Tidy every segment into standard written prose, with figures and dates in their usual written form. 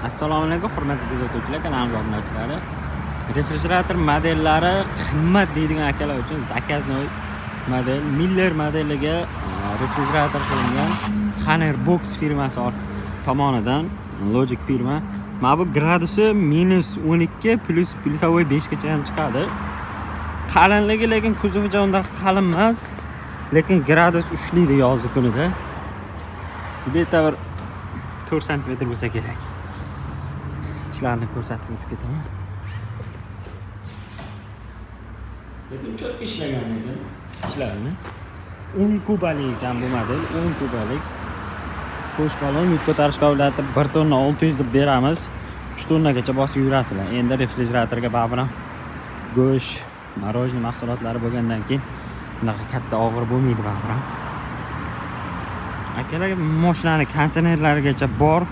Assalomu alaykum, hurmatli kuzatuvchilar, kanalimizga obunachilari. Refrigerator modellari qimmat deydigan akalar uchun zakaznoy model Miller modeliga refrigerator qilingan Hanner Box firmasi tomonidan, Logic firma. Mana bu gradusi -12 plyusavoy 5 gacha ham chiqadi. Qalinligi lekin kuzovicha unda qalin emas, lekin gradus ushlaydi yozgi kunida. Где-то 4 sm bo'lsa kerak. İçlerini ko'rsatib o'tib ketaman. Lekin cho'tka ishlagan ekan ichlarini. 10 kubalik ekan bu model, 10 kubalik. Qo'sh balon yuk ko'tarish qobiliyati 1 tonna 600 deb beramiz. 3 tonnagacha bosib yurasizlar. Endi refrigeratorga baribir go'sht, marojniy mahsulotlari bo'lgandan keyin bunaqa katta og'ir bo'lmaydi baribir. Akalarga mashinani konditsionerlarigacha bor.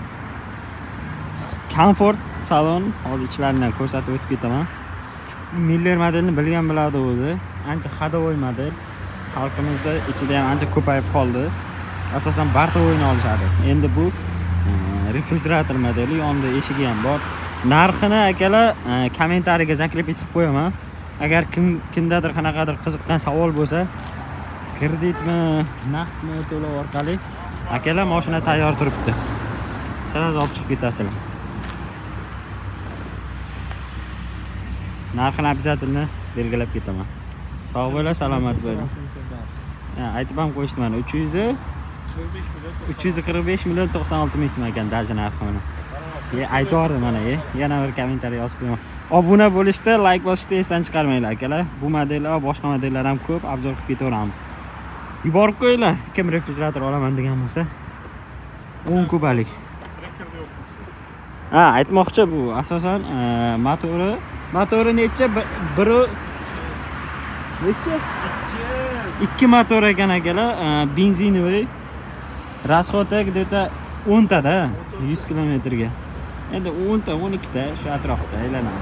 Comfort salon, hozir ichlaridan ko'rsatib o'tib ketaman. Miller modelini bilgan biladi o'zi. Ancha xadovoy model. Xalqimizda ichida ham ancha ko'payib qoldi. Asosan bartovoyni olishadi. Endi bu refrigerator modeli, yonida eshigi ham bor. Narxini akalar kommentariyaga zaklep etib qo'yaman. Agar kimdadir qanaqadir qiziqqan savol bo'lsa, kreditmi, naqdmi to'lov orqali akalar mashina tayyor turibdi. Sizlar olib chiqib ketasizlar. Narxini обязательно belgilab ketaman. Sog' bo'la, salomat bo'la. Aytib ham qo'yishdim mana 345 million 96 ming so'm ekan daji narxi mana. Aytvordim mana, yana bir kommentariy yozib qo'yaman. Obuna bo'lishda, like bosishni esdan chiqarmanglar akalar. Bu modellar va boshqa modellar ham ko'p, obzor qilib ketaveramiz. Yuborib qo'yinglar, kim refrigerator olaman degan bo'lsa. 10 kubalik. Aytmoqchi bu asosan motori necha? Necha? 2 motor ekan akalar, benzinoviy. Расход где-то 10 ta da 100 kilometrga. Endi 10 ta, 12 ta shu atrofda aylanadi.